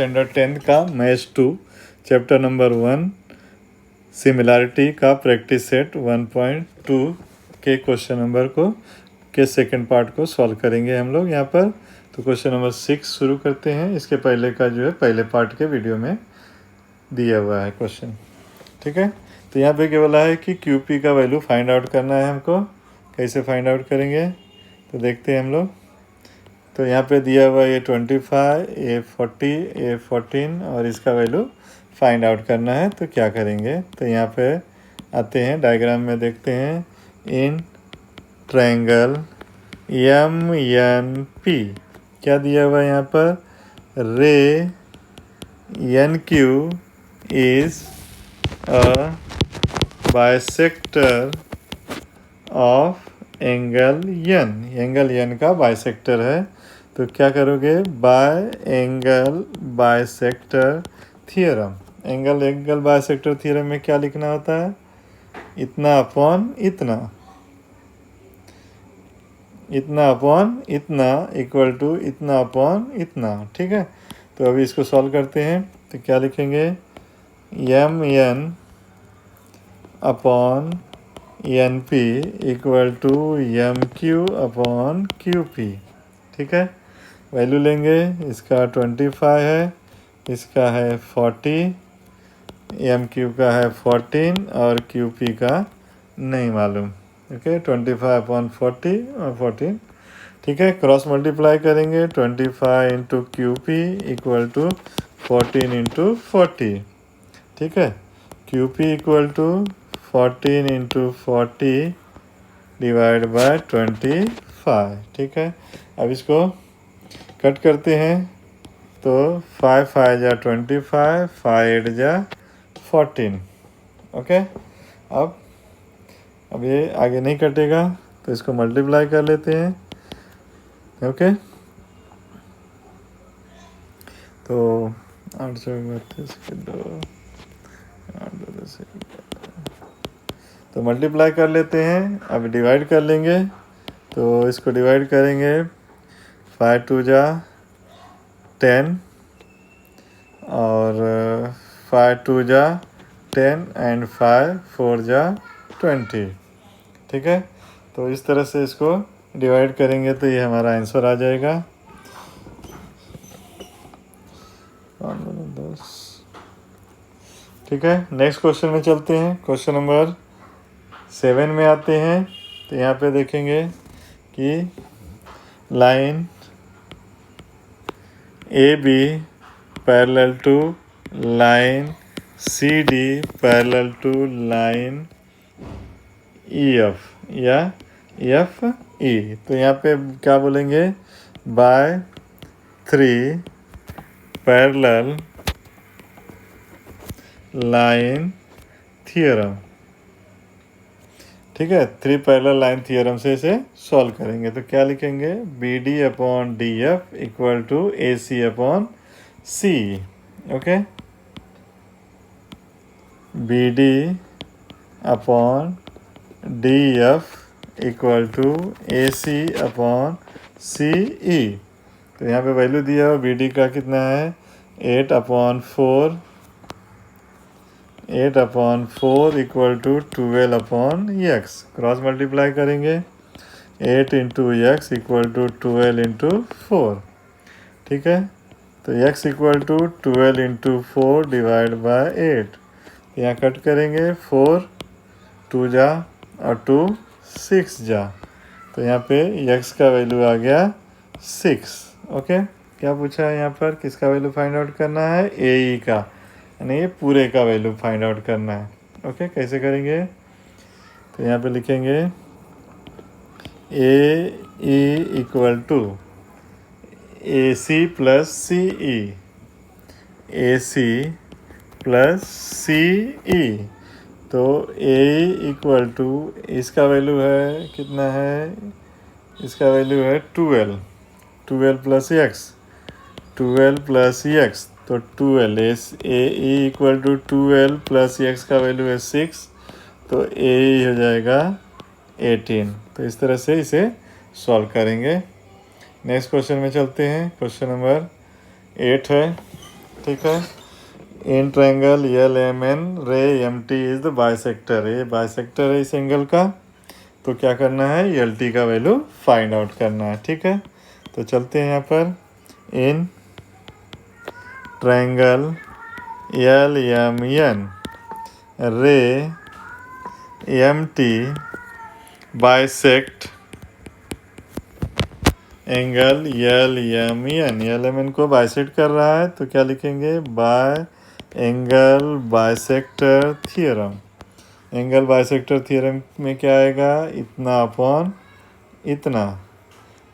Standard 10 का maths 2 chapter number 1 similarity का practice set 1.2 के क्वेश्चन नंबर के सेकंड पार्ट को सॉल्व करेंगे हम लोग यहाँ पर। तो क्वेश्चन नंबर 6 शुरू करते हैं। इसके पहले का जो है पहले पार्ट के वीडियो में दिया हुआ है क्वेश्चन, ठीक है। तो यहाँ पे क्या बोला है कि QP का वैल्यू फाइंड आउट करना है हमको। कैसे फाइंड आउट करेंगे तो देखते हैं हम लोग। तो यहाँ पे दिया हुआ ये 25, ये 40, ये 14 और इसका वैल्यू फाइंड आउट करना है। तो क्या करेंगे तो यहाँ पे आते हैं, डायग्राम में देखते हैं। इन ट्रायंगल MNP क्या दिया हुआ है यहाँ पर, रे NQ is a bisector of angle N। Angle N का बाइसेक्टर है। तो क्या करोगे, bye angle bisector theorem. Angle bisector theorem में क्या लिखना होता है, इतना अपॉन इतना, इतना अपॉन इतना इक्वल टू इतना अपॉन इतना, ठीक है। तो अभी इसको सॉल्व करते हैं। तो क्या लिखेंगे, MN upon NP equal to MQ upon QP, ठीक है। वैल्यू लेंगे, इसका 25 है, इसका है 40, MQ का है 14 और QP का नहीं मालूम, ओके। 25 अपॉन 40 और 14, ठीक है। क्रॉस मल्टीप्लाई करेंगे, 25 into QP equal to 14 into 40, ठीक है। QP equal to 14 into 40 divide by 25, ठीक है। अब इसको कट करते हैं। तो 5 5 जा 25, 5 8 जा 14, ओके। अब ये आगे नहीं कटेगा तो इसको मल्टीप्लाई कर लेते हैं, ओके। तो 832 के 2, 8 तो मल्टीप्लाई कर लेते हैं। अब डिवाइड कर लेंगे। तो इसको डिवाइड करेंगे, 5 2 जा 10 और 5 2 जा 10 एंड 5 4 जा 20, ठीक है। तो इस तरह से इसको डिवाइड करेंगे तो ये हमारा आंसर आ जाएगा 10, ठीक है। नेक्स्ट क्वेश्चन में चलते हैं। क्वेश्चन नंबर 7 में आते हैं। तो यहाँ पे देखेंगे कि line AB parallel to line CD parallel to line EF या FE। तो यहाँ पे क्या बोलेंगे, बाय 3 पैरेलल लाइन थियरम, ठीक है। 3 पैरेलल लाइन थियरम से इसे सॉल्व करेंगे। तो क्या लिखेंगे, BD upon DF equal to AC upon CE, okay. BD upon DF equal to AC upon CE। तो यहाँ पे वैल्यू दिया है, BD का कितना है, 8 upon 4, 8 upon 4 equal to 12 upon x। Cross multiply करेंगे, 8 into x equal to 12 into 4, ठीक है। तो x equal to 12 into 4 divide by 8। यहाँ कट करेंगे, 4 2 जा और 2 6 जा। तो यहाँ पे x का वैल्यू आ गया 6, ओके। क्या पूछा है यहाँ पर, किसका वैल्यू फाइंड आउट करना है, AE का, यानी ये पूरे का वैल्यू फाइंड आउट करना है, ओके। कैसे करेंगे, तो यहाँ पे लिखेंगे AE equal to AC plus CE, AC plus CE। तो AE इक्वल टू, इसका वैल्यू है कितना है, इसका वैल्यू है 12 प्लस x, 12 प्लस x। तो 12 AE equal to 12 plus x का वैल्यू है 6, तो AE हो जाएगा 18। तो इस तरह से इसे सॉल्व करेंगे। नेक्स्ट क्वेश्चन में चलते हैं। क्वेश्चन नंबर 8 है। ठीक है। In triangle L M N ray M T is the bisector, ये बाइसेक्टर है इस एंगल का। तो क्या करना है, एल टी का वैल्यू फाइंड आउट करना है। ठीक है, तो चलते हैं यहाँ पर। In triangle L M N ray M T bisect angle L M N को बाइसेक्ट कर रहा है, तो क्या लिखेंगे, by angle bisector theorem. Angle bisector theorem में क्या आएगा, इतना अपॉन इतना,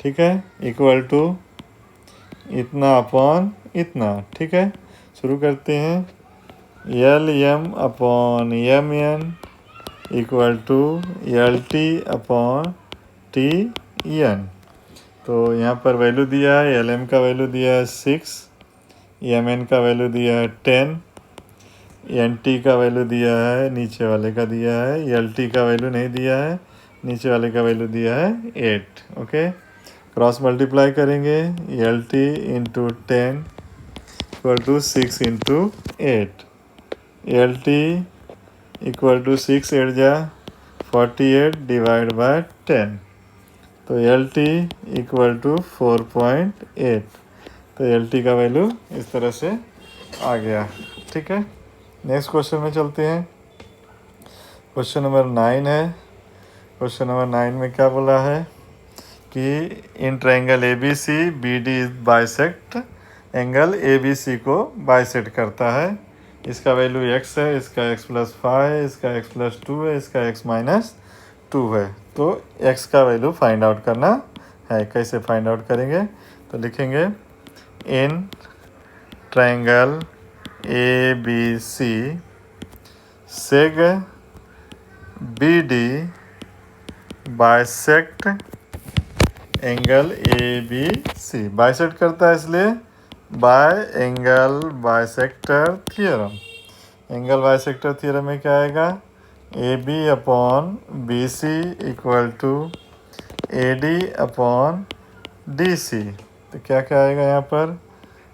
ठीक है, इक्वल टू इतना अपॉन इतना। ठीक है, शुरू करते हैं। L m upon m n equal to l t upon t n. तो यहाँ पर वैल्यू दिया है, एल एम का वैल्यू दिया है 6, एम एन का वैल्यू दिया है 10, एन टी का वैल्यू दिया है, नीचे वाले का दिया है, एल टी का वैल्यू नहीं दिया है, नीचे वाले का वैल्यू दिया है 8। ओके, क्रॉस मल्टीप्लाई करेंगे, l t into 10 equal to 6 into 8, l t equal to 6 8 जा 48 डिवाइड बाय 10, तो एल टी इक्वल टू 4.8। तो एल टी का वैल्यू इस तरह से आ गया। ठीक है, नेक्स्ट क्वेश्चन में चलते हैं। क्वेश्चन नंबर 9 है। क्वेश्चन नंबर 9 में क्या बोला है कि in triangle a b c b d bisect, angle a b c को बाइसेक्ट करता है। इसका वैल्यू x है, इसका x+5 है, इसका x+2 है, इसका x-2 है। तो x का वैल्यू फाइंड आउट करना है। कैसे फाइंड आउट करेंगे, तो लिखेंगे in triangle a b c seg b d bisect angle a b c, bisect करता है इसलिए by angle bisector theorem. Angle bisector theorem में क्या आएगा, a b upon b c equal to a d upon d c. तो क्या क्या आएगा यहाँ पर,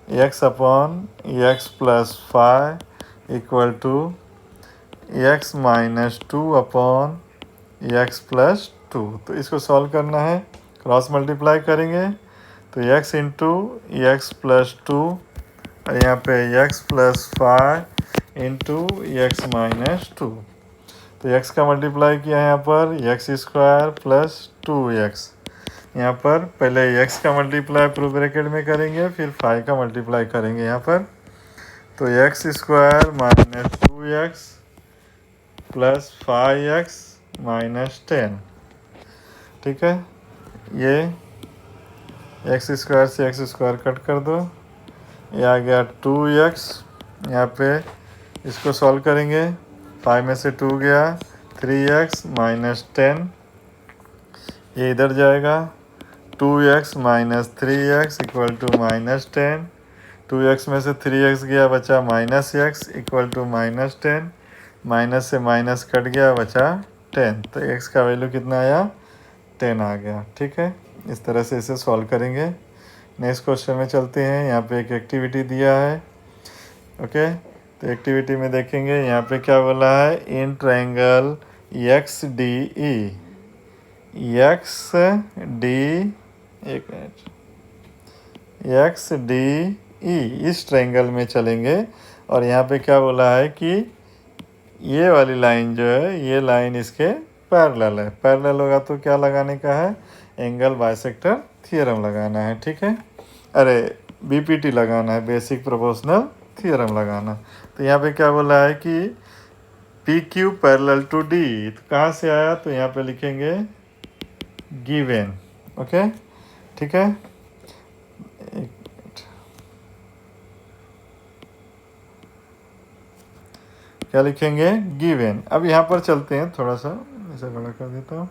x upon x+5 equal to x-2 upon x+2। तो इसको सॉल्व करना है, क्रॉस मल्टीप्लाई करेंगे, तो x इंटू x+2 और यहाँ पे x+5 इंटू x-2। तो x का मल्टीप्लाई किया यहाँ पर x² प्लस 2x। यहाँ पर पहले x का मल्टीप्लाई पूरे ब्रैकेट में करेंगे, फिर 5 का मल्टीप्लाई करेंगे यहाँ पर। तो x² minus 2x plus 5x minus 10। ठीक है, ये x² से x² कट कर दो, ये आ गया 2x। यहाँ पे इसको सॉल्व करेंगे, 5 में से 2 गया, 3x माइनस 10, ये इधर जाएगा, 2x minus 3x equal to minus 10, 2x में से 3x गया, बचा minus x equal to minus 10, minus से माइनस कट गया, बचा 10। तो x का वैल्यू कितना आया, 10 आ गया। ठीक है, इस तरह से इसे सॉल्व करेंगे। नेक्स्ट क्वेश्चन में चलते हैं। यहाँ पे एक एक्टिविटी दिया है। ओके, तो एक्टिविटी में देखेंगे यहाँ पे क्या बोला है, in triangle x D E, x D, एक मिनट, एक्स डी ई, इस ट्रायंगल में चलेंगे और यहाँ पे क्या बोला है कि ये वाली लाइन जो है, ये लाइन इसके पैरेलल है। पैरेलल होगा तो क्या लगाने का है, एंगल बाइसेक्टर थियरम लगाना है। ठीक है, अरे बीपीटी लगाना है, बेसिक प्रोपोर्शनल थियरम लगाना। तो यहाँ पे क्या बोला है कि p q parallel to d, तो कहाँ से आया, तो यहाँ पे लिखेंगे गिवन। ओके, ठीक है, क्या लिखेंगे, गिवन। अब यहाँ पर चलते हैं, थोड़ा सा ऐसे बड़ा कर देता हूँ।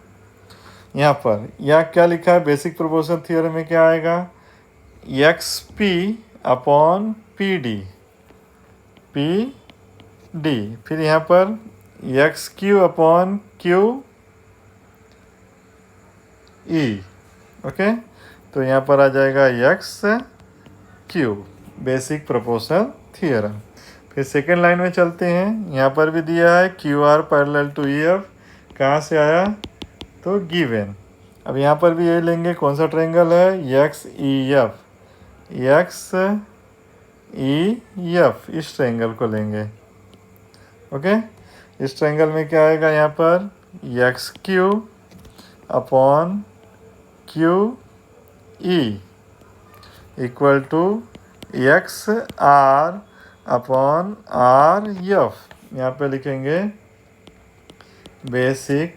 यहाँ पर यहाँ क्या लिखा है, बेसिक प्रोपोर्शन थियरम में क्या आएगा, x p upon p d, p d, फिर यहाँ पर x q upon q e. Okay, तो यहाँ पर आ जाएगा x q basic proportional theorem. फिर सेकेंड लाइन में चलते हैं, यहाँ पर भी दिया है q r parallel to e f, कहाँ से आया तो गिवन। अब यहाँ पर भी ये लेंगे, कौन सा ट्रायंगल है x E F, x E F, इस ट्रायंगल को लेंगे। ओके, इस ट्रायंगल में क्या आएगा यहाँ पर x q upon q e equal to x r upon r f. यहाँ पे लिखेंगे बेसिक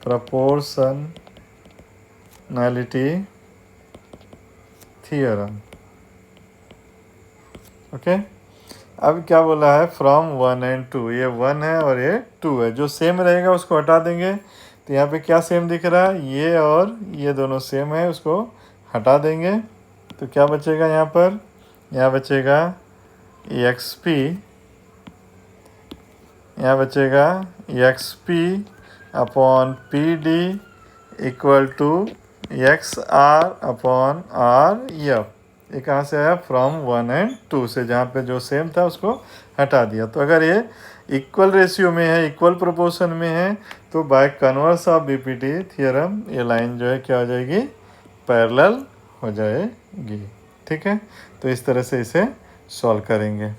प्रोपोर्शनैलिटी थियरम। ओके, अब क्या बोला है फ्रॉम 1 एंड 2, ये 1 है और ये 2 है, जो सेम रहेगा उसको हटा देंगे। तो यहाँ पे क्या सेम दिख रहा है, ये और ये दोनों सेम है, उसको हटा देंगे तो क्या बचेगा यहाँ पर, यहाँ बचेगा एक्स पी, यहाँ बचेगा x p upon p d equal to x r upon r f. ये कहाँ से आया फ्रॉम 1 एंड 2 से, जहाँ पे जो सेम था उसको हटा दिया। तो अगर ये इक्वल रेशियो में है, इक्वल प्रोपोर्शन में है, तो by converse of BPT theorem ये लाइन जो है क्या हो जाएगी, पैरेलल हो जाएगी। ठीक है, तो इस तरह से इसे सॉल्व करेंगे।